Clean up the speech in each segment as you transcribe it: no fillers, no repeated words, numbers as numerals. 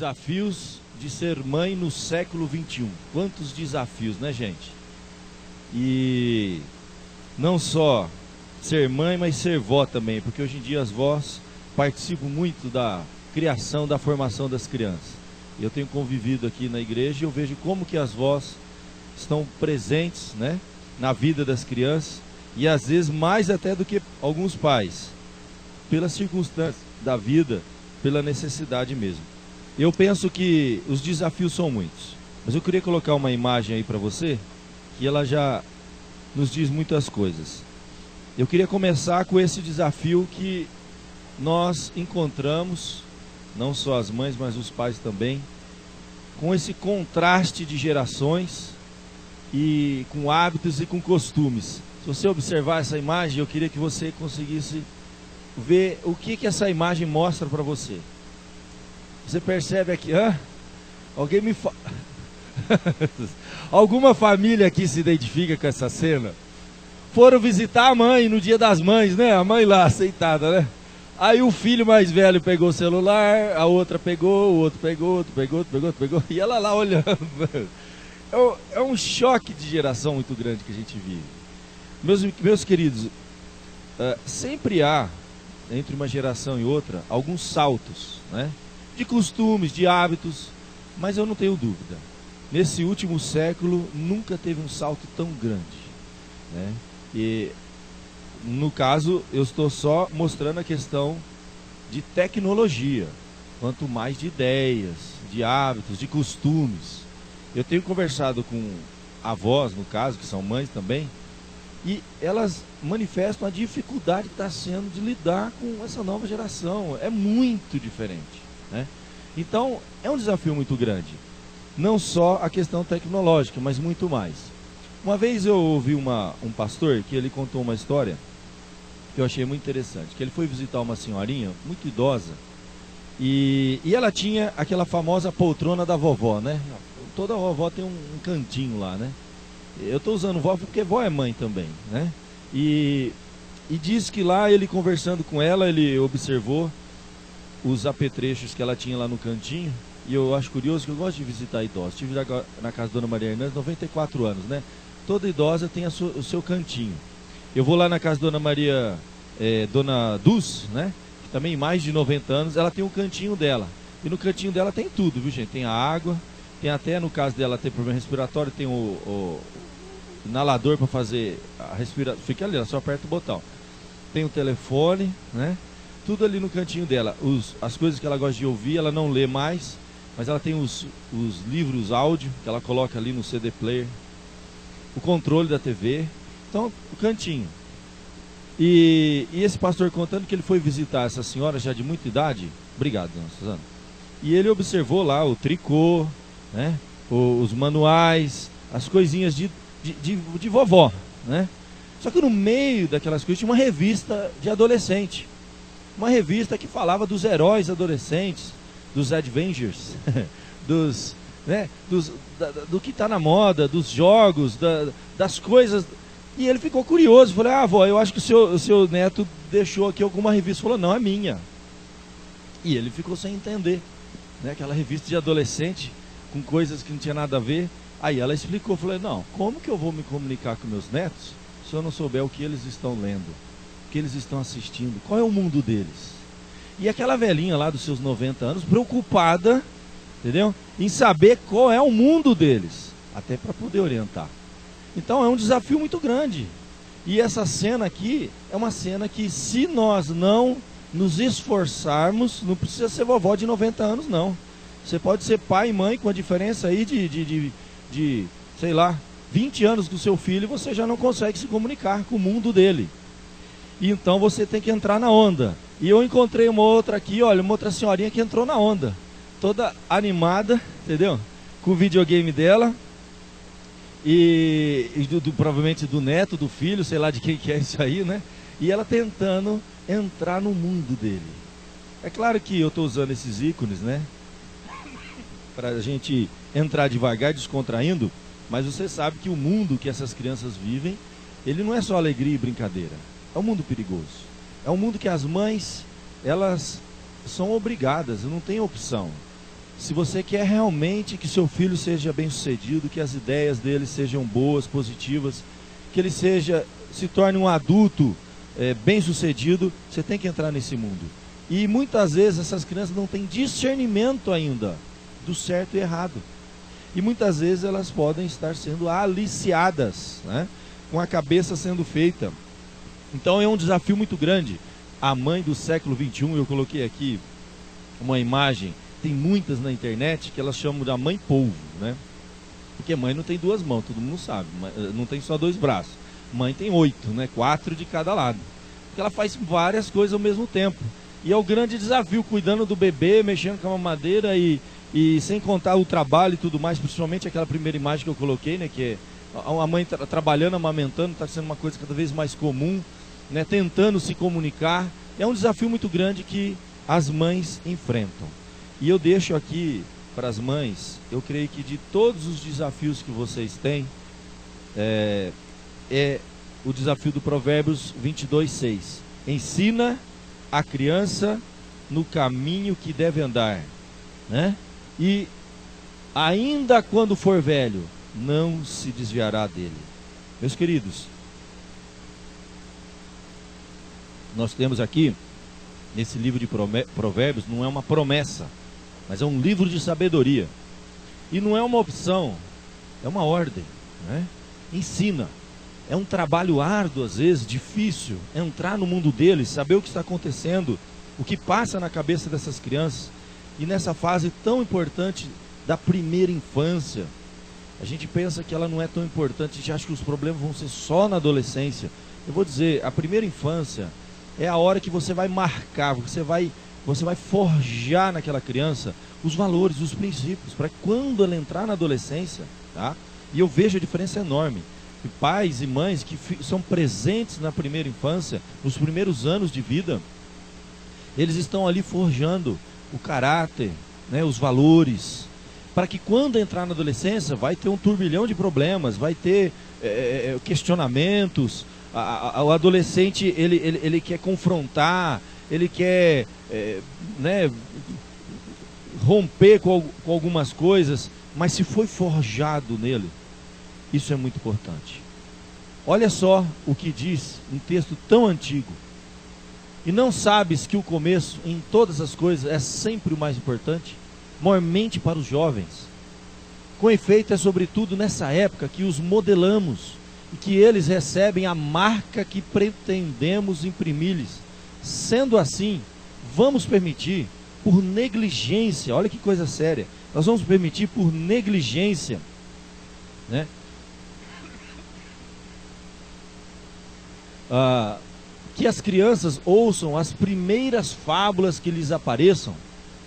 Desafios de ser mãe no século XXI. Quantos desafios, né, gente? E não só ser mãe, mas ser vó também, porque hoje em dia as vós participam muito da criação, da formação das crianças. Eu tenho convivido aqui na igreja e eu vejo como que as vós estão presentes, né, na vida das crianças, e às vezes mais até do que alguns pais, pelas circunstâncias da vida, pela necessidade mesmo. Eu penso que os desafios são muitos, mas eu queria colocar uma imagem aí para você, que ela já nos diz muitas coisas. Eu queria começar com esse desafio que nós encontramos, não só as mães, mas os pais também, com esse contraste de gerações e com hábitos e com costumes. Se você observar essa imagem, eu queria que você conseguisse ver o que essa imagem mostra para você. Você percebe aqui, alguém me fala. Alguma família aqui se identifica com essa cena? Foram visitar a mãe no dia das mães, né? A mãe lá, aceitada, né? Aí o filho mais velho pegou o celular, a outra pegou, o outro pegou, outro pegou, outro pegou, outro pegou, e ela lá olhando. É um choque de geração muito grande que a gente vive. Meus queridos, sempre há, entre uma geração e outra, alguns saltos, né? De costumes, de hábitos, mas eu não tenho dúvida. Nesse último século, nunca teve um salto tão grande, né? E, no caso, eu estou só mostrando a questão de tecnologia, quanto mais de ideias, de hábitos, de costumes. Eu tenho conversado com avós, no caso, que são mães também, e elas manifestam a dificuldade que está sendo de lidar com essa nova geração. É muito diferente, né? Então, é um desafio muito grande. Não só a questão tecnológica, mas muito mais. Uma vez eu ouvi um pastor que ele contou uma história que eu achei muito interessante, que ele foi visitar uma senhorinha muito idosa e ela tinha aquela famosa poltrona da vovó, né? Toda vovó tem um cantinho lá, né? Eu estou usando vó porque vó é mãe também, né? E diz que lá ele conversando com ela, ele observou os apetrechos que ela tinha lá no cantinho. E eu acho curioso que eu gosto de visitar idosos. Estive na casa da Dona Maria Hernandes, 94 anos, né? Toda idosa tem o seu cantinho. Eu vou lá na casa da Dona Maria, Dona Dulce, né? Que também mais de 90 anos, ela tem um cantinho dela. E no cantinho dela tem tudo, viu, gente? Tem a água, tem até, no caso dela, tem problema respiratório, tem o inalador para fazer a respiração. Fica ali, ela só aperta o botão. Tem o telefone, né? Tudo ali no cantinho dela. As coisas que ela gosta de ouvir, ela não lê mais, mas ela tem os livros áudio que ela coloca ali no CD player, o controle da TV. Então, o cantinho. E esse pastor contando que ele foi visitar essa senhora já de muita idade. Obrigado, dona Suzana. E ele observou lá o tricô, né? Os manuais, as coisinhas de vovó, né? Só que no meio daquelas coisas tinha uma revista de adolescente. Uma revista que falava dos heróis adolescentes, dos Avengers, do que está na moda, dos jogos, das coisas. E ele ficou curioso, falei, avó, eu acho que o seu neto deixou aqui alguma revista. Falou, não, é minha. E ele ficou sem entender, né? Aquela revista de adolescente, com coisas que não tinha nada a ver. Aí ela explicou, falei, não, como que eu vou me comunicar com meus netos se eu não souber o que eles estão lendo, o que eles estão assistindo, qual é o mundo deles? E aquela velhinha lá dos seus 90 anos, preocupada, entendeu? Em saber qual é o mundo deles, até para poder orientar. Então é um desafio muito grande. E essa cena aqui é uma cena que, se nós não nos esforçarmos, não precisa ser vovó de 90 anos, não. Você pode ser pai e mãe com a diferença aí de sei lá, 20 anos do seu filho, e você já não consegue se comunicar com o mundo dele. E então você tem que entrar na onda. E eu encontrei uma outra aqui, olha, uma outra senhorinha que entrou na onda. Toda animada, entendeu? Com o videogame dela. E provavelmente do neto, do filho, sei lá de quem que é isso aí, né? E ela tentando entrar no mundo dele. É claro que eu estou usando esses ícones, né? Para a gente entrar devagar, descontraindo. Mas você sabe que o mundo que essas crianças vivem, ele não é só alegria e brincadeira. É um mundo perigoso. É um mundo que as mães, elas são obrigadas, não tem opção. Se você quer realmente que seu filho seja bem-sucedido, que as ideias dele sejam boas, positivas, que ele se torne um adulto bem-sucedido, você tem que entrar nesse mundo. E muitas vezes essas crianças não têm discernimento ainda do certo e errado. E muitas vezes elas podem estar sendo aliciadas, né? Com a cabeça sendo feita. Então é um desafio muito grande. A mãe do século XXI, eu coloquei aqui uma imagem, tem muitas na internet que elas chamam de mãe polvo, né? Porque mãe não tem duas mãos, todo mundo sabe, não tem só dois braços. Mãe tem 8, né? 4 de cada lado. Porque ela faz várias coisas ao mesmo tempo. E é o grande desafio, cuidando do bebê, mexendo com a mamadeira e sem contar o trabalho e tudo mais, principalmente aquela primeira imagem que eu coloquei, né? Que é a mãe trabalhando, amamentando, está sendo uma coisa cada vez mais comum, né? Tentando se comunicar. É um desafio muito grande que as mães enfrentam. E eu deixo aqui para as mães, eu creio que de todos os desafios que vocês têm, é o desafio do Provérbios 22:6. Ensina a criança no caminho que deve andar, né? E ainda quando for velho, não se desviará dele. Meus queridos, nós temos aqui, nesse livro de Provérbios, não é uma promessa, mas é um livro de sabedoria. E não é uma opção, é uma ordem, né? Ensina. É um trabalho árduo, às vezes, difícil, entrar no mundo deles, saber o que está acontecendo, o que passa na cabeça dessas crianças. E nessa fase tão importante da primeira infância, a gente pensa que ela não é tão importante, a gente acha que os problemas vão ser só na adolescência. Eu vou dizer, a primeira infância é a hora que você vai marcar, você vai forjar naquela criança os valores, os princípios, para que quando ela entrar na adolescência, tá? E eu vejo a diferença enorme. E pais e mães que são presentes na primeira infância, nos primeiros anos de vida, eles estão ali forjando o caráter, né, os valores, para que quando entrar na adolescência vai ter um turbilhão de problemas, vai ter questionamentos. O adolescente ele quer confrontar, ele quer né, romper com algumas coisas, mas se foi forjado nele, isso é muito importante. Olha só o que diz um texto tão antigo. E não sabes que o começo em todas as coisas é sempre o mais importante? Mormente para os jovens. Com efeito, é sobretudo nessa época que os modelamos e que eles recebem a marca que pretendemos imprimir-lhes. Sendo assim, vamos permitir por negligência, olha que coisa séria, nós vamos permitir por negligência, né? Que as crianças ouçam as primeiras fábulas que lhes apareçam,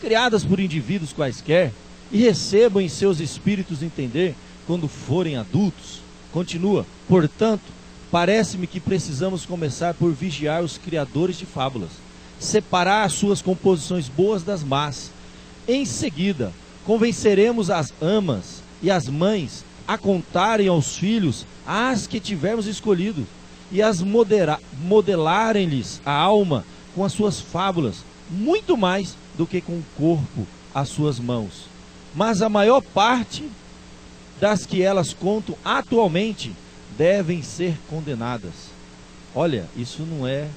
criadas por indivíduos quaisquer, e recebam em seus espíritos entender quando forem adultos. Continua, portanto, parece-me que precisamos começar por vigiar os criadores de fábulas, separar as suas composições boas das más. Em seguida, convenceremos as amas e as mães a contarem aos filhos as que tivermos escolhido, e as modelarem-lhes a alma com as suas fábulas, muito mais do que com o corpo às suas mãos. Mas a maior parte das que elas contam atualmente devem ser condenadas. Olha, isso não é...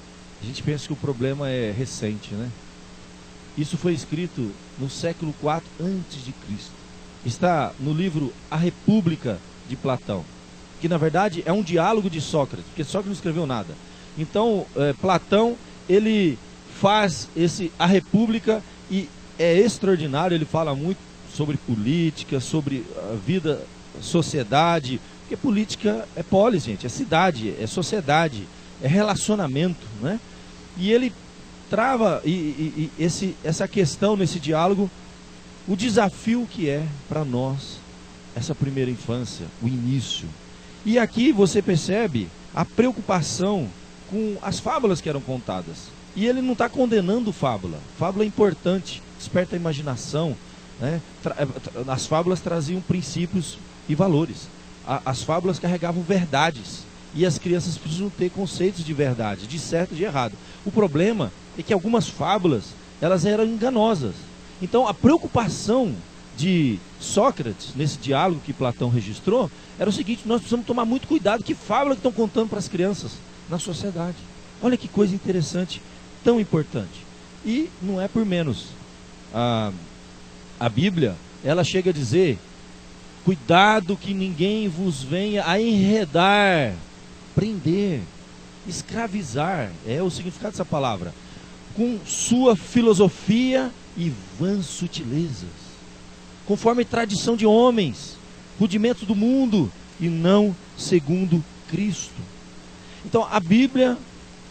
A gente pensa que o problema é recente, né? Isso foi escrito no século IV a.C. Está no livro A República de Platão, que na verdade é um diálogo de Sócrates, porque Sócrates não escreveu nada. Então, Platão, ele faz A República, e é extraordinário, ele fala muito sobre política, sobre a vida, sociedade, porque política é polis, gente, é cidade, é sociedade, é relacionamento, né? E ele trava essa questão nesse diálogo, o desafio que é para nós essa primeira infância, o início. E aqui você percebe a preocupação com as fábulas que eram contadas. E ele não está condenando fábula. Fábula é importante, desperta a imaginação, né? As fábulas traziam princípios e valores. As fábulas carregavam verdades. E as crianças precisam ter conceitos de verdade, de certo e de errado. O problema é que algumas fábulas, elas eram enganosas. Então a preocupação de Sócrates, nesse diálogo que Platão registrou, era o seguinte: nós precisamos tomar muito cuidado que fábula que estão contando para as crianças na sociedade. Olha que coisa interessante, tão importante. E não é por menos. A Bíblia, ela chega a dizer: cuidado que ninguém vos venha a enredar, prender, escravizar, é o significado dessa palavra, com sua filosofia e vãs sutilezas, conforme tradição de homens, rudimentos do mundo, e não segundo Cristo. Então a Bíblia,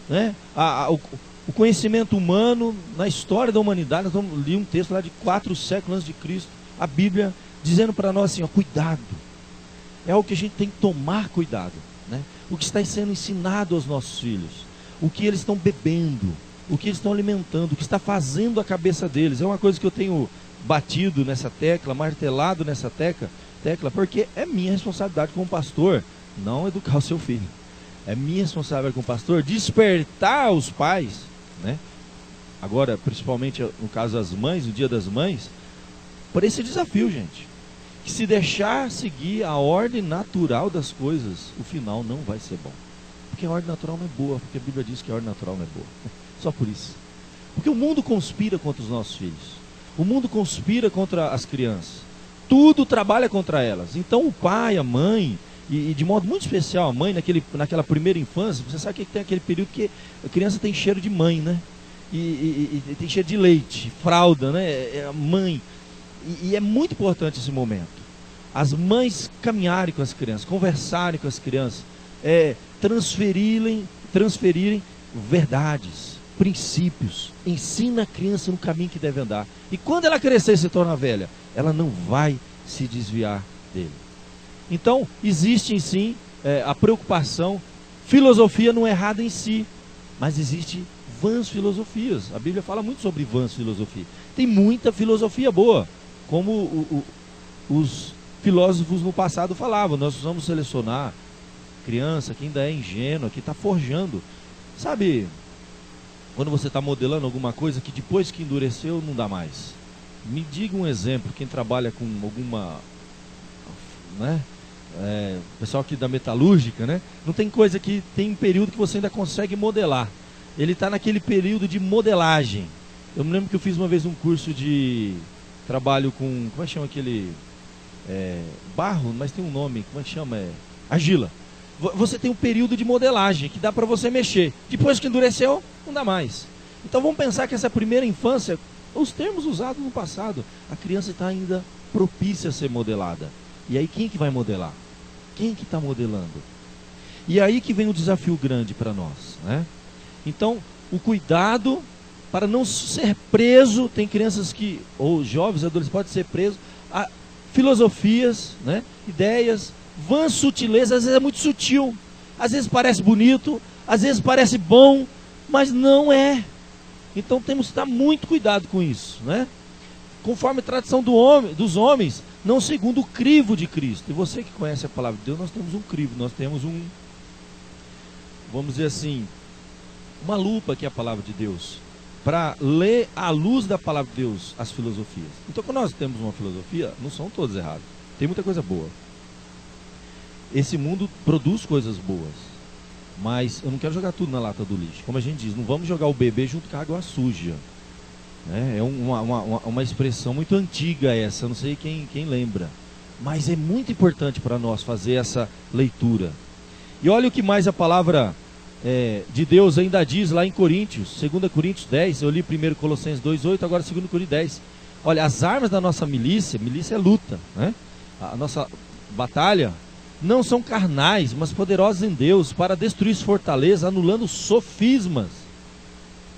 né, o conhecimento humano na história da humanidade, nós vamos ler um texto lá de 4 séculos antes de Cristo, a Bíblia dizendo para nós assim, ó, cuidado, é o que a gente tem que tomar cuidado, né? O que está sendo ensinado aos nossos filhos, o que eles estão bebendo, o que eles estão alimentando, o que está fazendo a cabeça deles. É uma coisa que eu tenho batido nessa tecla, martelado nessa tecla, porque é minha responsabilidade como pastor não educar o seu filho. É minha responsabilidade como pastor despertar os pais, né? Agora, principalmente no caso das mães, no Dia das Mães, para esse desafio, gente. Que se deixar seguir a ordem natural das coisas, o final não vai ser bom. Porque a ordem natural não é boa, porque a Bíblia diz que a ordem natural não é boa. Só por isso. Porque o mundo conspira contra os nossos filhos. O mundo conspira contra as crianças. Tudo trabalha contra elas. Então o pai, a mãe, e de modo muito especial a mãe, naquela primeira infância, você sabe que tem aquele período que a criança tem cheiro de mãe, né? E tem cheiro de leite, fralda, né? É a mãe. E é muito importante esse momento. As mães caminharem com as crianças, conversarem com as crianças, transferirem verdades, princípios. Ensina a criança no caminho que deve andar. E quando ela crescer e se tornar velha, ela não vai se desviar dele. Então, existe sim a preocupação. Filosofia não é errada em si, mas existe vãs filosofias. A Bíblia fala muito sobre vãs filosofias. Tem muita filosofia boa, como os filósofos no passado falavam. Nós precisamos selecionar criança que ainda é ingênua, que está forjando. Sabe, quando você está modelando alguma coisa que depois que endureceu não dá mais. Me diga um exemplo, quem trabalha com alguma, né? Pessoal aqui da metalúrgica, né? Não tem coisa que tem um período que você ainda consegue modelar. Ele está naquele período de modelagem. Eu me lembro que eu fiz uma vez um curso de trabalho com, como é que chama aquele barro, mas tem um nome, como é que chama? Argila. Você tem um período de modelagem que dá para você mexer. Depois que endureceu, não dá mais. Então vamos pensar que essa primeira infância, os termos usados no passado, a criança está ainda propícia a ser modelada. E aí quem que vai modelar? Quem que está modelando? E aí que vem o desafio grande para nós, né? Então, o cuidado para não ser preso. Tem crianças que, ou jovens, adolescentes, podem ser presos a filosofias, né? Ideias, vãs sutilezas. Às vezes é muito sutil, às vezes parece bonito, às vezes parece bom, mas não é. Então temos que estar muito cuidado com isso, né? Conforme a tradição dos homens, não segundo o crivo de Cristo. E você que conhece a palavra de Deus, nós temos um crivo, nós temos vamos dizer assim, uma lupa que é a palavra de Deus, para ler à luz da palavra de Deus as filosofias. Então quando nós temos uma filosofia, não são todos errados, tem muita coisa boa. Esse mundo produz coisas boas, mas eu não quero jogar tudo na lata do lixo. Como a gente diz, não vamos jogar o bebê junto com a água suja. É uma expressão muito antiga essa, não sei quem lembra. Mas é muito importante para nós fazer essa leitura. E olha o que mais a palavra de Deus ainda diz lá em Coríntios, 2 Coríntios 10, eu li primeiro Colossenses 2:8, agora 2 Coríntios 10. Olha, as armas da nossa milícia é luta, né? A nossa batalha não são carnais, mas poderosas em Deus, para destruir fortalezas, anulando sofismas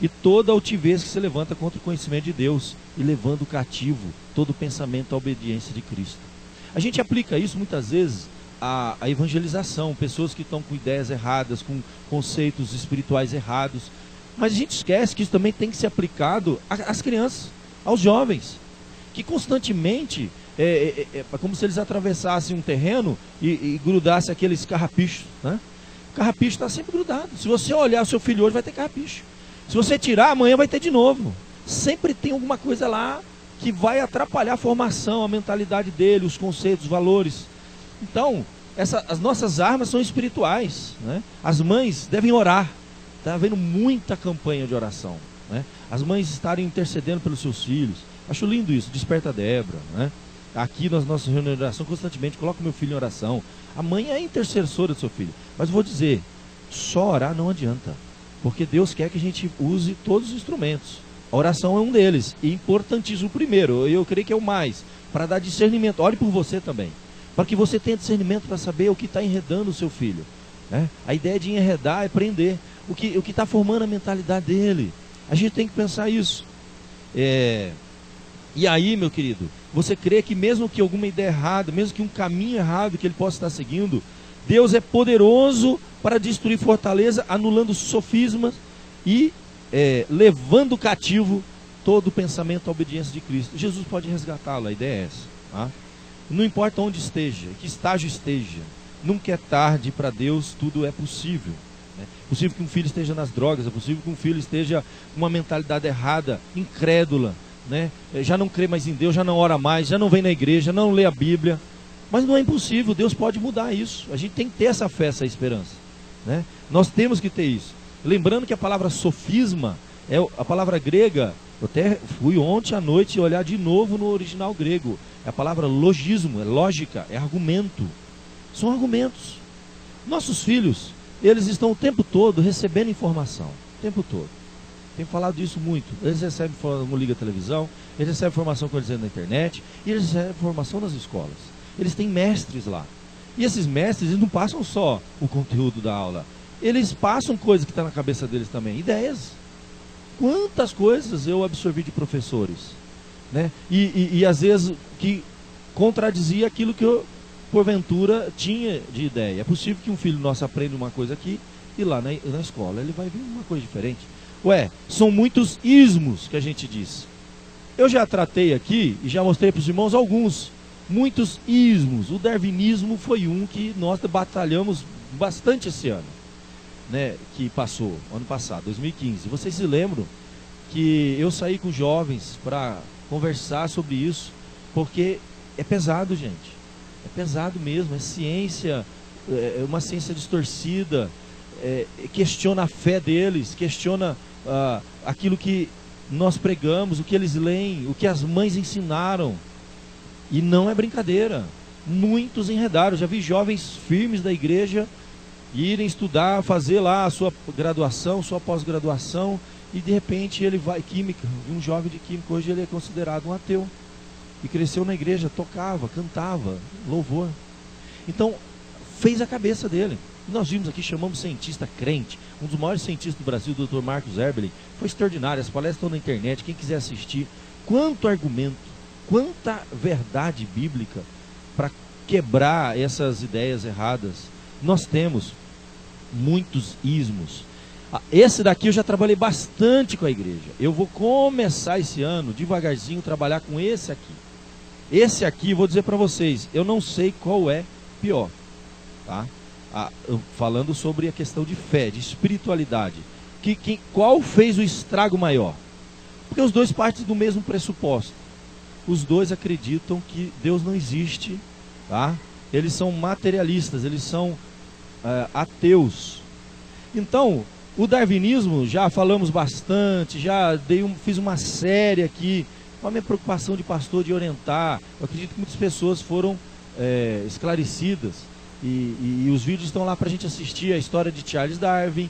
e toda altivez que se levanta contra o conhecimento de Deus, e levando cativo todo pensamento à obediência de Cristo. A gente aplica isso muitas vezes à evangelização, pessoas que estão com ideias erradas, com conceitos espirituais errados, mas a gente esquece que isso também tem que ser aplicado às crianças, aos jovens, que constantemente é como se eles atravessassem um terreno e grudassem aqueles carrapichos, né? O carrapicho está sempre grudado. Se você olhar o seu filho hoje, vai ter carrapicho. Se você tirar, amanhã vai ter de novo. Sempre tem alguma coisa lá que vai atrapalhar a formação, a mentalidade dele, os conceitos, os valores. Então, as nossas armas são espirituais, né? As mães devem orar. Está havendo muita campanha de oração, né? As mães estarem intercedendo pelos seus filhos. Acho lindo isso, Desperta Débora, né? Aqui nas nossas reuniões de oração, constantemente coloco meu filho em oração. A mãe é intercessora do seu filho. Mas vou dizer, só orar não adianta, porque Deus quer que a gente use todos os instrumentos. A oração é um deles, e importantíssimo primeiro, eu creio que é o mais, para dar discernimento. Olhe por você também, para que você tenha discernimento para saber o que está enredando o seu filho, né? A ideia de enredar é prender o que está formando a mentalidade dele. A gente tem que pensar isso. E aí, meu querido, você crê que mesmo que alguma ideia errada, mesmo que um caminho errado que ele possa estar seguindo, Deus é poderoso para destruir fortaleza, anulando sofismas e levando cativo todo o pensamento à obediência de Cristo. Jesus pode resgatá-lo, a ideia é essa, tá? Não importa onde esteja, que estágio esteja, nunca é tarde para Deus, tudo é possível. É possível que um filho esteja nas drogas, é possível que um filho esteja com uma mentalidade errada, incrédula, né? Já não crê mais em Deus, já não ora mais, já não vem na igreja, não lê a Bíblia. Mas não é impossível, Deus pode mudar isso. A gente tem que ter essa fé, essa esperança, né? Nós temos que ter isso. Lembrando que a palavra sofisma é a palavra grega. Eu até fui ontem à noite olhar de novo no original grego. É a palavra logismo, é lógica, é argumento. São argumentos. Nossos filhos, eles estão o tempo todo recebendo informação, o tempo todo. Tenho falado disso muito. Eles recebem informação, liga a televisão, eles recebem informação com eles na internet, e eles recebem informação nas escolas. Eles têm mestres lá. E esses mestres, eles não passam só o conteúdo da aula, eles passam coisas que estão na cabeça deles também, ideias. Quantas coisas eu absorvi de professores, né? E às vezes que contradizia aquilo que eu, porventura, tinha de ideia. É possível que um filho nosso aprenda uma coisa aqui e lá na escola ele vai ver uma coisa diferente. São muitos ismos que a gente diz. Eu já tratei aqui e já mostrei para os irmãos alguns, muitos ismos. O darwinismo foi um que nós batalhamos bastante esse ano, né, que passou, ano passado, 2015. Vocês se lembram que eu saí com jovens para conversar sobre isso, porque é pesado, gente. É pesado mesmo, é ciência, é uma ciência distorcida, questiona a fé deles, questiona aquilo que nós pregamos, o que eles leem, o que as mães ensinaram. E não é brincadeira. Muitos enredaram. Já vi jovens firmes da igreja irem estudar, fazer lá a sua graduação, sua pós-graduação, e de repente ele vai, química, um jovem de química, hoje ele é considerado um ateu, e cresceu na igreja, tocava, cantava, louvor. Então, fez a cabeça dele. Nós vimos aqui, chamamos cientista crente, um dos maiores cientistas do Brasil, o Dr. Marcos Erbelin, foi extraordinário, as palestras estão na internet, quem quiser assistir. Quanto argumento, quanta verdade bíblica para quebrar essas ideias erradas. Nós temos muitos ismos. Esse daqui eu já trabalhei bastante com a igreja. Eu vou começar esse ano, devagarzinho, trabalhar com esse aqui. Esse aqui, vou dizer para vocês, eu não sei qual é pior, tá? Falando sobre a questão de fé, de espiritualidade. Qual fez o estrago maior? Porque os dois partem do mesmo pressuposto. Os dois acreditam que Deus não existe, tá? Eles são materialistas, eles são ateus. Então, o darwinismo, já falamos bastante, já fiz uma série aqui, com a minha preocupação de pastor de orientar. Eu acredito que muitas pessoas foram esclarecidas, e os vídeos estão lá para a gente assistir, a história de Charles Darwin,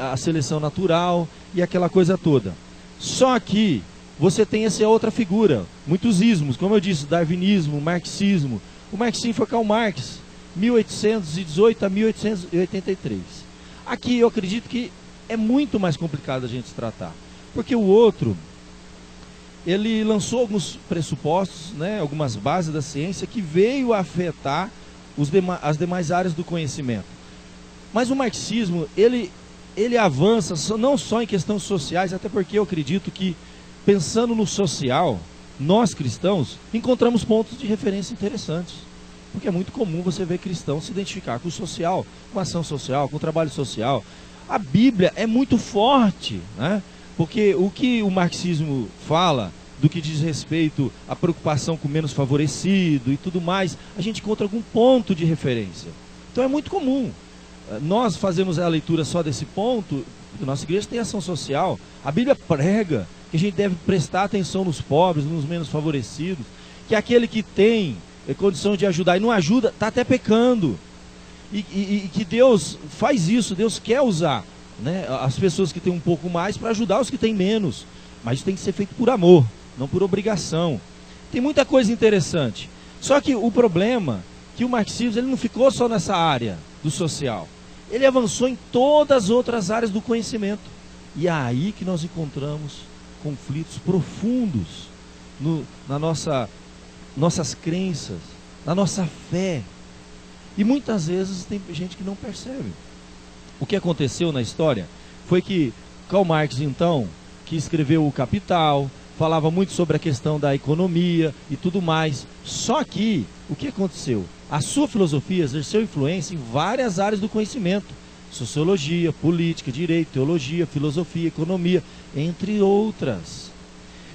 a seleção natural e aquela coisa toda. Só que você tem essa outra figura, muitos ismos, como eu disse, darwinismo, marxismo. O marxismo foi Karl Marx, 1818 a 1883. Aqui eu acredito que é muito mais complicado a gente tratar, porque o outro, ele lançou alguns pressupostos, né, algumas bases da ciência que veio a afetar as demais áreas do conhecimento. Mas o marxismo, ele avança não só em questões sociais, até porque eu acredito que, pensando no social, nós cristãos encontramos pontos de referência interessantes. Porque é muito comum você ver cristãos se identificar com o social, com a ação social, com o trabalho social. A Bíblia é muito forte, né? Porque o que o marxismo fala do que diz respeito à preocupação com o menos favorecido e tudo mais, a gente encontra algum ponto de referência. Então é muito comum. Nós fazemos a leitura só desse ponto, nossa igreja tem ação social, a Bíblia prega que a gente deve prestar atenção nos pobres, nos menos favorecidos, que aquele que tem condição de ajudar e não ajuda, está até pecando. E que Deus faz isso, Deus quer usar, né, as pessoas que têm um pouco mais para ajudar os que têm menos. Mas isso tem que ser feito por amor, não por obrigação. Tem muita coisa interessante. Só que o problema é que o marxismo ele não ficou só nessa área do social. Ele avançou em todas as outras áreas do conhecimento. E é aí que nós encontramos conflitos profundos nossas crenças, na nossa fé. E muitas vezes tem gente que não percebe. O que aconteceu na história foi que Karl Marx, então, que escreveu O Capital, falava muito sobre a questão da economia e tudo mais. Só que, o que aconteceu? A sua filosofia exerceu influência em várias áreas do conhecimento. Sociologia, política, direito, teologia, filosofia, economia, entre outras.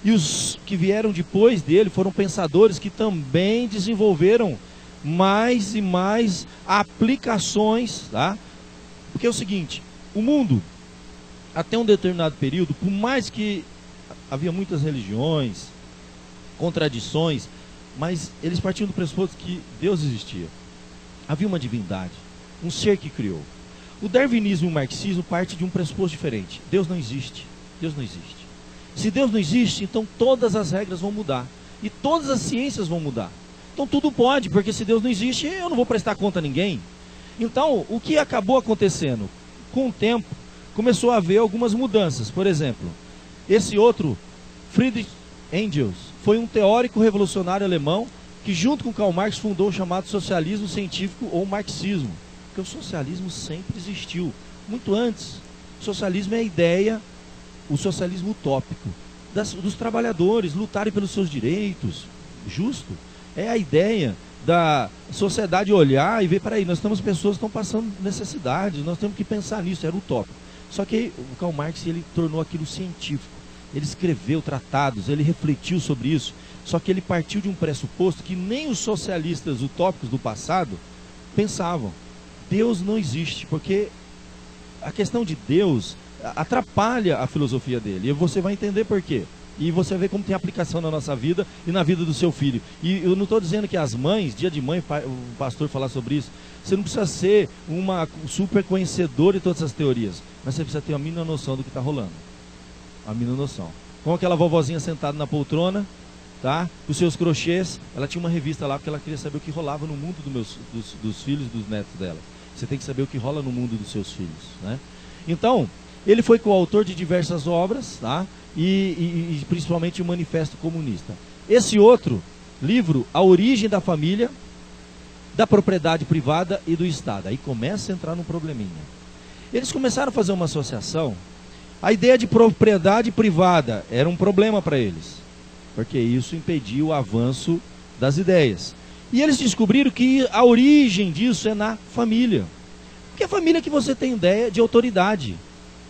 E os que vieram depois dele foram pensadores que também desenvolveram mais e mais aplicações, tá? Porque é o seguinte, o mundo, até um determinado período, por mais que havia muitas religiões, contradições, mas eles partiam do pressuposto que Deus existia. Havia uma divindade, um ser que criou. O darwinismo e o marxismo partem de um pressuposto diferente. Deus não existe. Deus não existe. Se Deus não existe, então todas as regras vão mudar. E todas as ciências vão mudar. Então tudo pode, porque se Deus não existe, eu não vou prestar conta a ninguém. Então, o que acabou acontecendo? Com o tempo, começou a haver algumas mudanças. Por exemplo, esse outro, Friedrich Engels, foi um teórico revolucionário alemão que junto com Karl Marx fundou o chamado socialismo científico ou marxismo. Porque o socialismo sempre existiu, muito antes. O socialismo é a ideia, o socialismo utópico, dos trabalhadores lutarem pelos seus direitos, justo. É a ideia da sociedade olhar e ver, peraí, nós temos pessoas que estão passando necessidades, nós temos que pensar nisso, era utópico. Só que o Karl Marx, ele tornou aquilo científico, ele escreveu tratados, ele refletiu sobre isso, só que ele partiu de um pressuposto que nem os socialistas utópicos do passado pensavam. Deus não existe, porque a questão de Deus atrapalha a filosofia dele, e você vai entender por quê. E você vê como tem aplicação na nossa vida e na vida do seu filho. E eu não estou dizendo que as mães, dia de mãe, o pastor falar sobre isso, você não precisa ser uma super conhecedora de todas essas teorias, mas você precisa ter a mínima noção do que está rolando. A mínima noção. Como aquela vovozinha sentada na poltrona, tá? Com os seus crochês, ela tinha uma revista lá porque ela queria saber o que rolava no mundo dos filhos e dos netos dela. Você tem que saber o que rola no mundo dos seus filhos, né? Então, ele foi coautor de diversas obras, tá? E principalmente o Manifesto Comunista. Esse outro livro, A Origem da Família, da Propriedade Privada e do Estado. Aí começa a entrar num probleminha. Eles começaram a fazer uma associação. A ideia de propriedade privada era um problema para eles, porque isso impedia o avanço das ideias. E eles descobriram que a origem disso é na família. Porque é a família que você tem ideia de autoridade.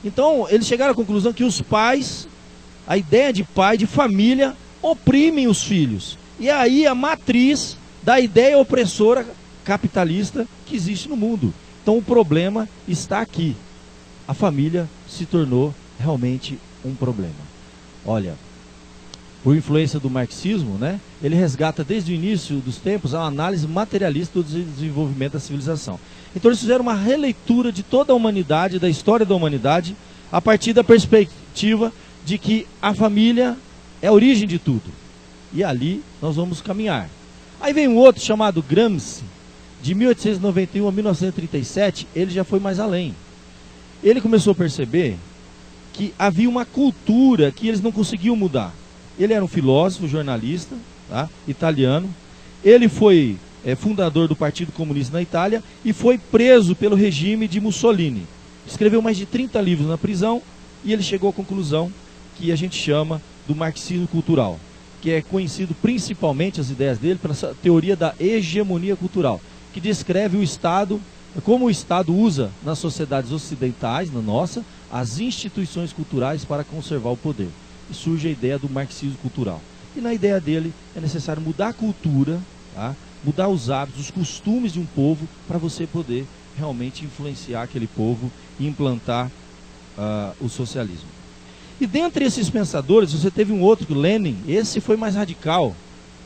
Então, eles chegaram à conclusão que os pais, a ideia de pai, de família, oprimem os filhos. E aí a matriz da ideia opressora capitalista que existe no mundo. Então o problema está aqui. A família se tornou realmente um problema. Olha, por influência do marxismo, né, ele resgata desde o início dos tempos a análise materialista do desenvolvimento da civilização. Então eles fizeram uma releitura de toda a humanidade, da história da humanidade, a partir da perspectiva de que a família é a origem de tudo. E ali nós vamos caminhar. Aí vem um outro chamado Gramsci, de 1891 a 1937, ele já foi mais além. Ele começou a perceber que havia uma cultura que eles não conseguiam mudar. Ele era um filósofo, jornalista, tá, italiano. Ele foi fundador do Partido Comunista na Itália e foi preso pelo regime de Mussolini. Escreveu mais de 30 livros na prisão e ele chegou à conclusão que a gente chama do marxismo cultural, que é conhecido principalmente, as ideias dele, pela teoria da hegemonia cultural, que descreve o Estado, como o Estado usa nas sociedades ocidentais, na nossa, as instituições culturais para conservar o poder. e surge a ideia do marxismo cultural. E na ideia dele é necessário mudar a cultura, tá? Mudar os hábitos, os costumes de um povo, para você poder realmente influenciar aquele povo e implantar o socialismo. E dentre esses pensadores, você teve um outro, Lenin. Esse foi mais radical,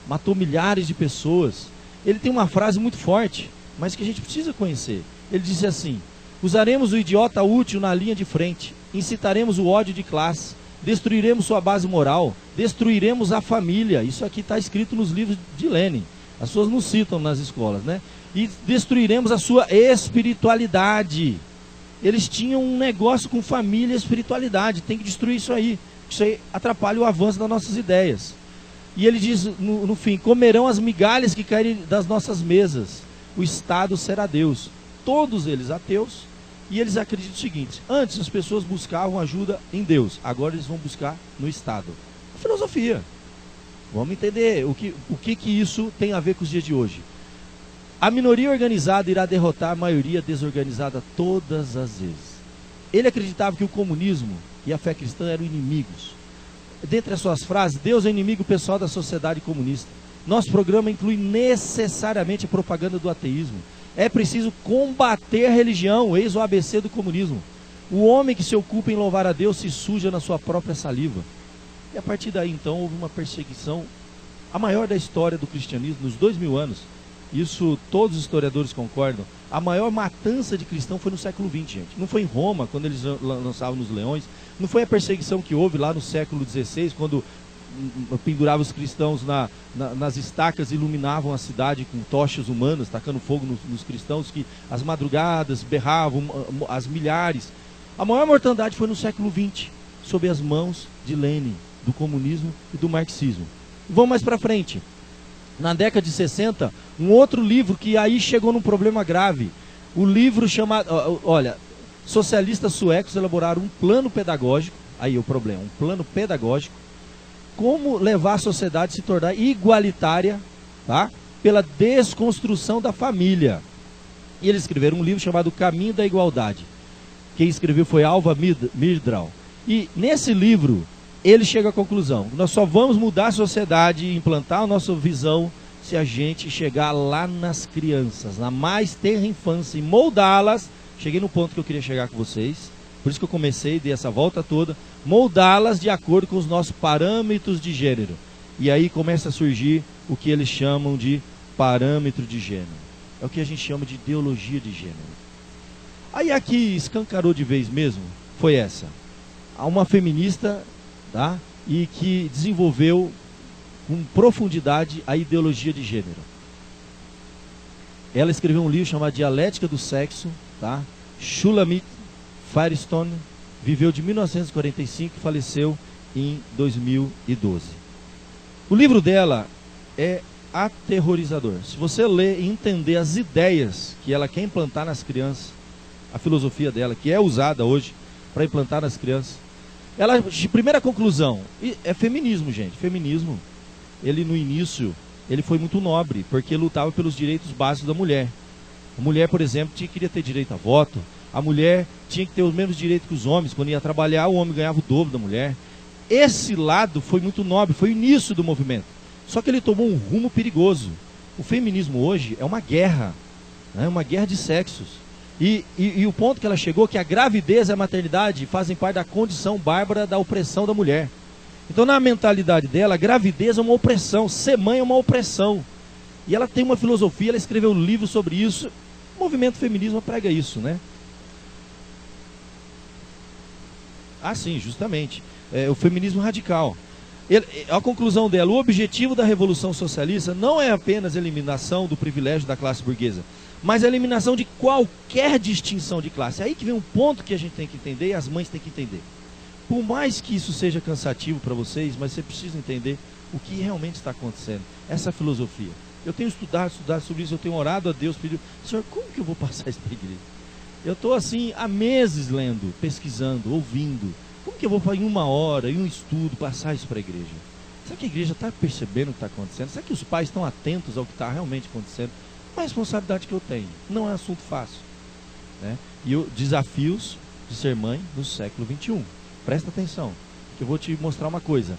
matou milhares de pessoas. Ele tem uma frase muito forte, mas que a gente precisa conhecer. Ele disse assim: usaremos o idiota útil na linha de frente, incitaremos o ódio de classe, destruiremos sua base moral, destruiremos a família. Isso aqui está escrito nos livros de Lenin. As pessoas não citam nas escolas, né? E destruiremos a sua espiritualidade. Eles tinham um negócio com família e espiritualidade. Tem que destruir isso aí. Isso aí atrapalha o avanço das nossas ideias. E ele diz no fim: comerão as migalhas que caírem das nossas mesas. O Estado será Deus. Todos eles ateus. E eles acreditam o seguinte: antes as pessoas buscavam ajuda em Deus, agora eles vão buscar no Estado. A filosofia. Vamos entender o que isso tem a ver com os dias de hoje. A minoria organizada irá derrotar a maioria desorganizada todas as vezes. Ele acreditava que o comunismo e a fé cristã eram inimigos. Dentre as suas frases: Deus é inimigo pessoal da sociedade comunista. Nosso programa inclui necessariamente a propaganda do ateísmo. É preciso combater a religião, eis o ABC do comunismo. O homem que se ocupa em louvar a Deus se suja na sua própria saliva. E a partir daí, então, houve uma perseguição, a maior da história do cristianismo, nos 2000 anos. Isso todos os historiadores concordam. A maior matança de cristão foi no século XX, gente. Não foi em Roma, quando eles lançavam nos leões. Não foi a perseguição que houve lá no século XVI, quando penduravam os cristãos nas estacas e iluminavam a cidade com tochas humanas, tacando fogo nos cristãos, que às madrugadas berravam, as milhares. A maior mortandade foi no século XX, sob as mãos de Lenin, do comunismo e do marxismo. Vamos mais para frente. Na década de 60, um outro livro que aí chegou num problema grave. O livro chamado... Olha, socialistas suecos elaboraram um plano pedagógico. Aí o problema, um plano pedagógico. Como levar a sociedade a se tornar igualitária, tá? Pela desconstrução da família. E eles escreveram um livro chamado Caminho da Igualdade. Quem escreveu foi Alva Myrdal. E nesse livro, ele chega à conclusão: nós só vamos mudar a sociedade e implantar a nossa visão se a gente chegar lá nas crianças, na mais tenra infância, e moldá-las. Cheguei no ponto que eu queria chegar com vocês, por isso que eu comecei, dei essa volta toda. Moldá-las de acordo com os nossos parâmetros de gênero. E aí começa a surgir o que eles chamam de parâmetro de gênero. É o que a gente chama de ideologia de gênero. Aí a que escancarou de vez mesmo foi essa. Há uma feminista, tá? E que desenvolveu com profundidade a ideologia de gênero. Ela escreveu um livro chamado Dialética do Sexo, tá? Shulamit Firestone viveu de 1945 e faleceu em 2012. O livro dela é aterrorizador. Se você ler e entender as ideias que ela quer implantar nas crianças, a filosofia dela, que é usada hoje para implantar nas crianças, ela, de primeira conclusão, é feminismo, gente. Feminismo, ele no início, ele foi muito nobre, porque lutava pelos direitos básicos da mulher. A mulher, por exemplo, queria ter direito a voto. A mulher tinha que ter os mesmos direitos que os homens. Quando ia trabalhar, o homem ganhava o dobro da mulher. Esse lado foi muito nobre, foi o início do movimento. Só que ele tomou um rumo perigoso. O feminismo hoje é uma guerra, né? Uma guerra de sexos. E o ponto que ela chegou é que a gravidez e a maternidade fazem parte da condição bárbara da opressão da mulher. Então, na mentalidade dela, a gravidez é uma opressão, ser mãe é uma opressão. E ela tem uma filosofia, ela escreveu um livro sobre isso. O movimento feminismo prega isso, né? Ah, sim, justamente. O feminismo radical. A conclusão dela: o objetivo da Revolução Socialista não é apenas a eliminação do privilégio da classe burguesa, mas a eliminação de qualquer distinção de classe. É aí que vem um ponto que a gente tem que entender e as mães têm que entender. Por mais que isso seja cansativo para vocês, mas você precisa entender o que realmente está acontecendo. Essa filosofia. Eu tenho estudado sobre isso, eu tenho orado a Deus, pedido: Senhor, como que eu vou passar isso para a igreja? Eu estou assim há meses lendo, pesquisando, ouvindo. Como que eu vou em uma hora, em um estudo, passar isso para a igreja? Será que a igreja está percebendo o que está acontecendo? Será que os pais estão atentos ao que está realmente acontecendo? Uma responsabilidade que eu tenho. Não é assunto fácil, né? E desafios de ser mãe no século XXI. Presta atenção. que eu vou te mostrar uma coisa.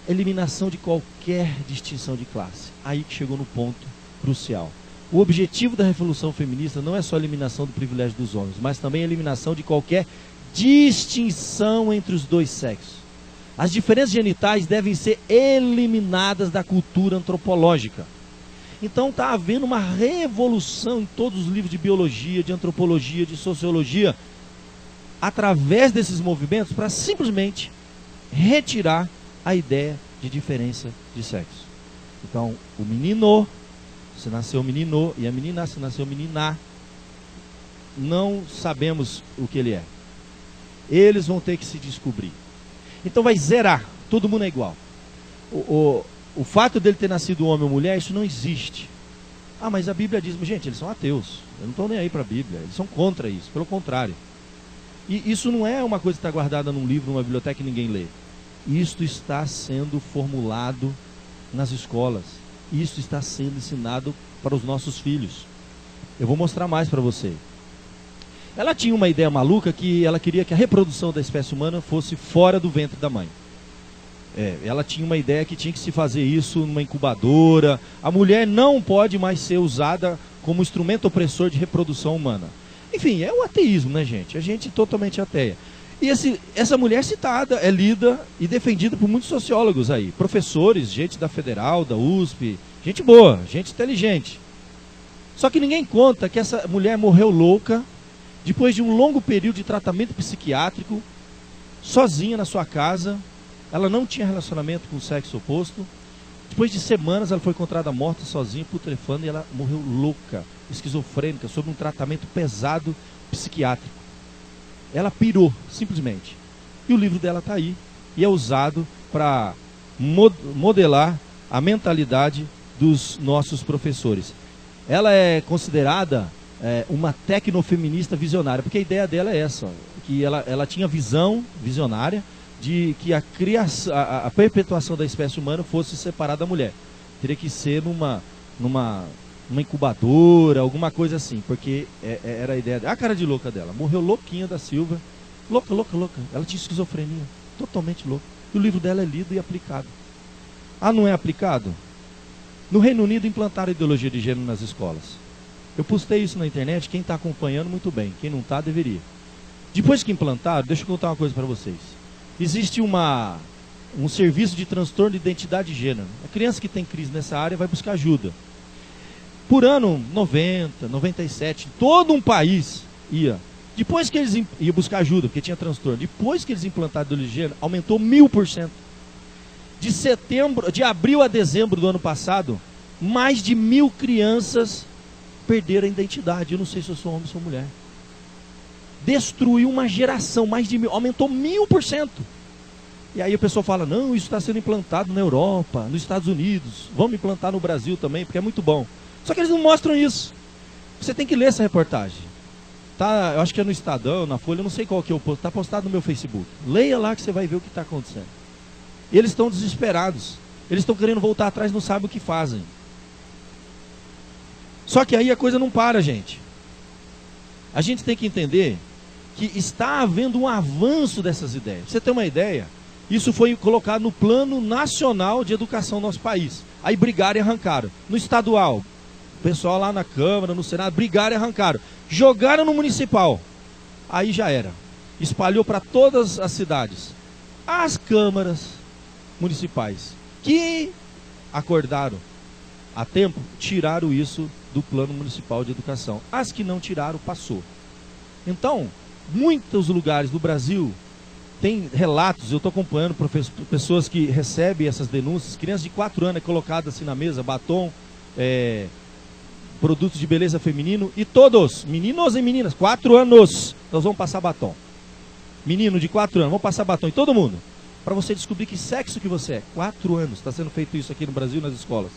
Eliminação de qualquer distinção de classe. Aí que chegou no ponto crucial. O objetivo da Revolução Feminista não é só a eliminação do privilégio dos homens, mas também a eliminação de qualquer distinção entre os dois sexos. As diferenças genitais devem ser eliminadas da cultura antropológica. Então está havendo uma revolução em todos os livros de biologia, de antropologia, de sociologia, através desses movimentos, para simplesmente retirar a ideia de diferença de sexo. Então, o menino, se nasceu menino, e a menina, se nasceu menina, não sabemos o que ele é. Eles vão ter que se descobrir. Então vai zerar, todo mundo é igual. O fato dele ter nascido homem ou mulher, isso não existe. Ah, mas a Bíblia diz, gente, eles são ateus, eles não estão nem aí para a Bíblia, eles são contra isso, pelo contrário. E isso não é uma coisa que está guardada num livro, numa biblioteca e ninguém lê. Isto está sendo formulado nas escolas. Isso está sendo ensinado para os nossos filhos. Eu vou mostrar mais para você. Ela tinha uma ideia maluca que ela queria que a reprodução da espécie humana fosse fora do ventre da mãe. Ela tinha uma ideia que tinha que se fazer isso numa incubadora. A mulher não pode mais ser usada como instrumento opressor de reprodução humana. Enfim, é o ateísmo, né, gente? A gente totalmente ateia. E essa mulher citada é lida e defendida por muitos sociólogos aí. Professores, gente da Federal, da USP, gente boa, gente inteligente. Só que ninguém conta que essa mulher morreu louca depois de um longo período de tratamento psiquiátrico, sozinha na sua casa. Ela não tinha relacionamento com o sexo oposto. Depois de semanas ela foi encontrada morta, sozinha, putrefando, e ela morreu louca, esquizofrênica, sob um tratamento pesado psiquiátrico. Ela pirou, simplesmente. E o livro dela está aí. E é usado para modelar a mentalidade dos nossos professores. Ela é considerada uma tecnofeminista visionária, porque a ideia dela é essa, que ela tinha visão visionária de que a perpetuação da espécie humana fosse separada da mulher. Teria que ser numa incubadora, alguma coisa assim, porque era a ideia dela. A cara de louca dela, morreu louquinha da Silva, louca, ela tinha esquizofrenia, totalmente louca, e o livro dela é lido e aplicado. Ah, não é aplicado? No Reino Unido implantaram a ideologia de gênero nas escolas. Eu postei isso na internet, quem está acompanhando muito bem, quem não está deveria. Depois que implantaram, deixa eu contar uma coisa para vocês. Existe um serviço de transtorno de identidade de gênero. A criança que tem crise nessa área vai buscar ajuda. Por ano, 90, 97, todo um país ia. Depois que eles iam buscar ajuda, porque tinha transtorno, depois que eles implantaram a ideologia de gênero, aumentou 1000%. De abril a dezembro do ano passado, mais de 1000 crianças perderam a identidade. Eu não sei se eu sou homem ou sou mulher. Destruiu uma geração, mais de 1000, aumentou 1000%. E aí a pessoa fala, não, isso está sendo implantado na Europa, nos Estados Unidos, vamos implantar no Brasil também, porque é muito bom. Só que eles não mostram isso. Você tem que ler essa reportagem. Tá, eu acho que é no Estadão, na Folha, eu não sei qual que é o post, está postado no meu Facebook. Leia lá que você vai ver o que está acontecendo. Eles estão desesperados. Eles estão querendo voltar atrás, não sabem o que fazem. Só que aí a coisa não para, gente. A gente tem que entender que está havendo um avanço dessas ideias. Pra você ter uma ideia, isso foi colocado no Plano Nacional de Educação do nosso país. Aí brigaram e arrancaram. No estadual, o pessoal lá na Câmara, no Senado, brigaram e arrancaram. Jogaram no municipal. Aí já era. Espalhou para todas as cidades. As câmaras municipais que acordaram a tempo, tiraram isso do Plano Municipal de Educação. As que não tiraram, passou. Então, muitos lugares do Brasil tem relatos, eu estou acompanhando pessoas que recebem essas denúncias, crianças de 4 anos colocadas assim na mesa, batom, produtos de beleza feminino, e todos, meninos e meninas, 4 anos, nós vamos passar batom. Menino de 4 anos, vamos passar batom em todo mundo, para você descobrir que sexo que você é. 4 anos, está sendo feito isso aqui no Brasil, nas escolas.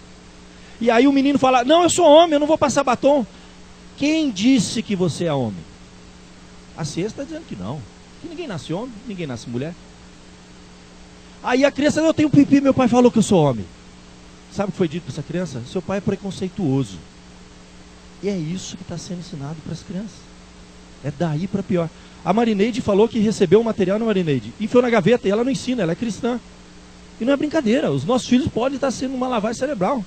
E aí o menino fala, não, eu sou homem, eu não vou passar batom. Quem disse que você é homem? A ciência está dizendo que não. Que ninguém nasce homem, ninguém nasce mulher. Aí a criança, eu tenho pipi, meu pai falou que eu sou homem. Sabe o que foi dito para essa criança? Seu pai é preconceituoso. E é isso que está sendo ensinado para as crianças. É daí para pior. A Marineide falou que recebeu o material na Marineide, enfiou na gaveta e ela não ensina, ela é cristã. E não é brincadeira, os nossos filhos podem estar sendo uma lavagem cerebral.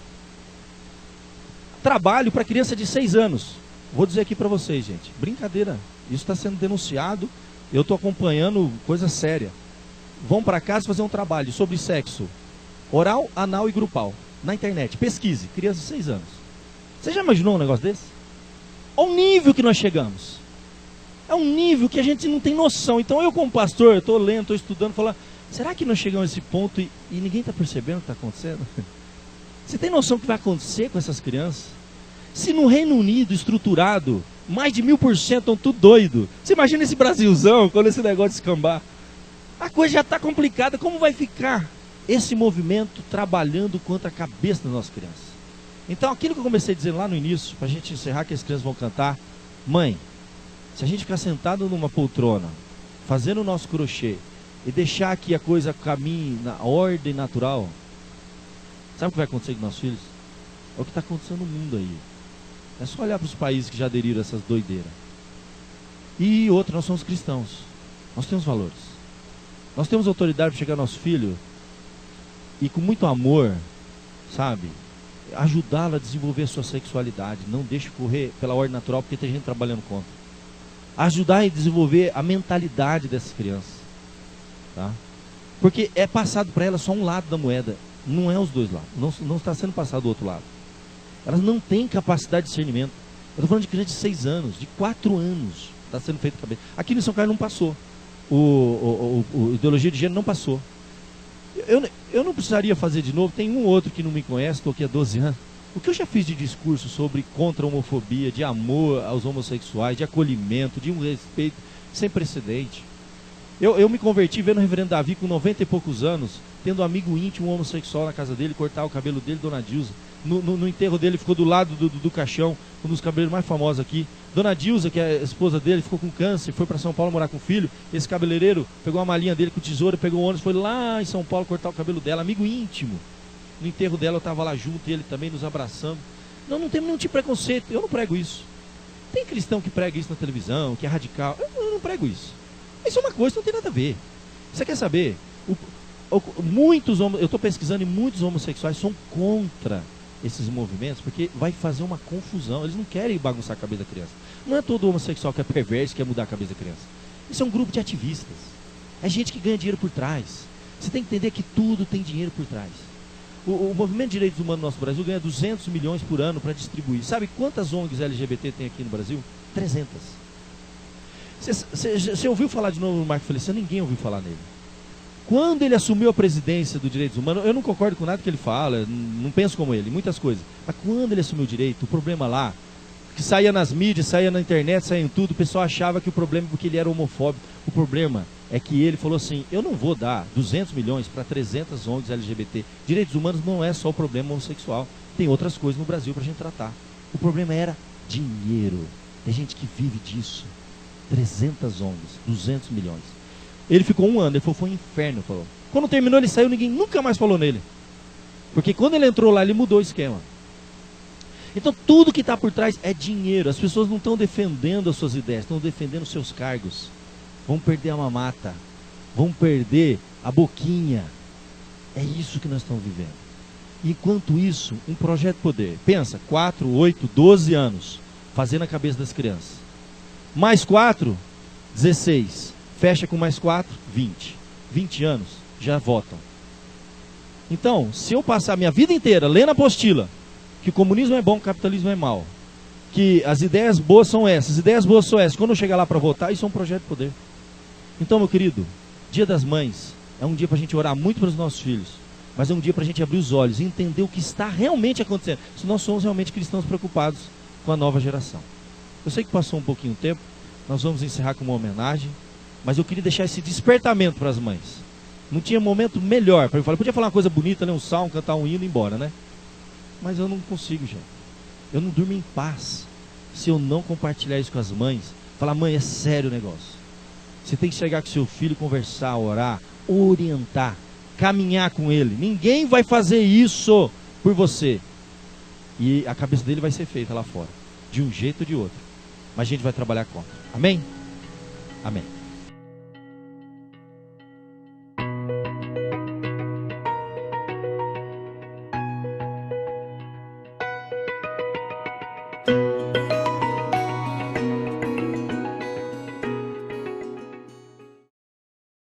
Trabalho para criança de 6 anos. Vou dizer aqui para vocês, gente, brincadeira. Isso está sendo denunciado, eu estou acompanhando coisa séria. Vão para casa fazer um trabalho sobre sexo oral, anal e grupal. Na internet, pesquise, criança de 6 anos. Você já imaginou um negócio desse? Olha o nível que nós chegamos. É um nível que a gente não tem noção. Então eu como pastor, eu estou lendo, estou estudando, falando, será que nós chegamos a esse ponto e ninguém está percebendo o que está acontecendo? Você tem noção do que vai acontecer com essas crianças? Se no Reino Unido, estruturado, mais de 1000% estão tudo doido. Você imagina esse Brasilzão, quando esse negócio descambar. A coisa já está complicada, como vai ficar esse movimento trabalhando contra a cabeça das nossas crianças? Então aquilo que eu comecei dizendo lá no início, para a gente encerrar, que as crianças vão cantar, mãe, se a gente ficar sentado numa poltrona, fazendo o nosso crochê, e deixar que a coisa caminhe na ordem natural, sabe o que vai acontecer com nossos filhos? É o que está acontecendo no mundo aí. É só olhar para os países que já aderiram a essas doideiras. E outro, nós somos cristãos. Nós temos valores. Nós temos autoridade para chegar ao nosso filho e com muito amor, sabe, ajudá-lo a desenvolver a sua sexualidade. Não deixe correr pela ordem natural, porque tem gente trabalhando contra. Ajudar a desenvolver a mentalidade dessas crianças. Tá? Porque é passado para elas só um lado da moeda. Não é os dois lados. Não está sendo passado do outro lado. Elas não têm capacidade de discernimento. Eu estou falando de criança de 6 anos, de 4 anos. Está sendo feito cabeça. Aqui no São Carlos não passou. O ideologia de gênero não passou. Eu não precisaria fazer de novo. Tem um outro que não me conhece, estou aqui há 12 anos. O que eu já fiz de discurso sobre contra a homofobia, de amor aos homossexuais, de acolhimento, de um respeito sem precedente. Eu me converti vendo o reverendo Davi com 90 e poucos anos, tendo um amigo íntimo homossexual na casa dele, cortar o cabelo dele, Dona Dilza. No enterro dele, ficou do lado do caixão, um dos cabeleireiros mais famosos aqui. Dona Dilza, que é a esposa dele, ficou com câncer, foi para São Paulo morar com o filho. Esse cabeleireiro pegou a malinha dele com tesoura, pegou o ônibus, foi lá em São Paulo cortar o cabelo dela, amigo íntimo. No enterro dela eu estava lá junto, ele também nos abraçando. Não temos nenhum tipo de preconceito, eu não prego isso. Tem cristão que prega isso na televisão, que é radical, eu não prego isso. Isso é uma coisa que não tem nada a ver. Você quer saber? Eu estou pesquisando e muitos homossexuais são contra esses movimentos, porque vai fazer uma confusão. Eles não querem bagunçar a cabeça da criança. Não é todo homossexual que é perverso, que quer mudar a cabeça da criança. Isso é um grupo de ativistas. É gente que ganha dinheiro por trás. Você tem que entender que tudo tem dinheiro por trás. O movimento de direitos humanos no nosso Brasil ganha 200 milhões por ano para distribuir. Sabe quantas ONGs LGBT tem aqui no Brasil? 300. Você ouviu falar de novo no Marco Feliciano? Ninguém ouviu falar nele. Quando ele assumiu a presidência do Direitos Humanos, eu não concordo com nada que ele fala, não penso como ele, muitas coisas. Mas quando ele assumiu o direito, o problema lá, que saía nas mídias, saía na internet, saía em tudo, o pessoal achava que o problema é porque ele era homofóbico. O problema é que ele falou assim, eu não vou dar 200 milhões para 300 ONGs LGBT. Direitos humanos não é só o problema homossexual, tem outras coisas no Brasil para a gente tratar. O problema era dinheiro. Tem gente que vive disso. 300 ONGs, 200 milhões. Ele ficou 1 ano, ele falou, foi um inferno. Falou. Quando terminou, ele saiu, ninguém nunca mais falou nele. Porque quando ele entrou lá, ele mudou o esquema. Então tudo que está por trás é dinheiro. As pessoas não estão defendendo as suas ideias, estão defendendo os seus cargos. Vão perder a mamata, vão perder a boquinha. É isso que nós estamos vivendo. Enquanto isso, um projeto poder. Pensa, 4, 8, 12 anos, fazendo a cabeça das crianças. Mais 4, 16. Fecha com mais 4, 20. 20 anos, já votam. Então, se eu passar a minha vida inteira lendo a apostila, que o comunismo é bom, o capitalismo é mau, que as ideias boas são essas, as ideias boas são essas, quando eu chegar lá para votar, isso é um projeto de poder. Então, meu querido, Dia das Mães é um dia para a gente orar muito para os nossos filhos, mas é um dia para a gente abrir os olhos e entender o que está realmente acontecendo, se nós somos realmente cristãos preocupados com a nova geração. Eu sei que passou um pouquinho de tempo, nós vamos encerrar com uma homenagem, mas eu queria deixar esse despertamento para as mães. Não tinha momento melhor para eu falar. Eu podia falar uma coisa bonita, ler um salmo, cantar um hino e ir embora, né? Mas eu não consigo, gente. Eu não durmo em paz se eu não compartilhar isso com as mães. Falar, mãe, é sério o negócio. Você tem que chegar com seu filho, conversar, orar, orientar, caminhar com ele. Ninguém vai fazer isso por você. E a cabeça dele vai ser feita lá fora, de um jeito ou de outro. mas a gente vai trabalhar contra. Amém? Amém.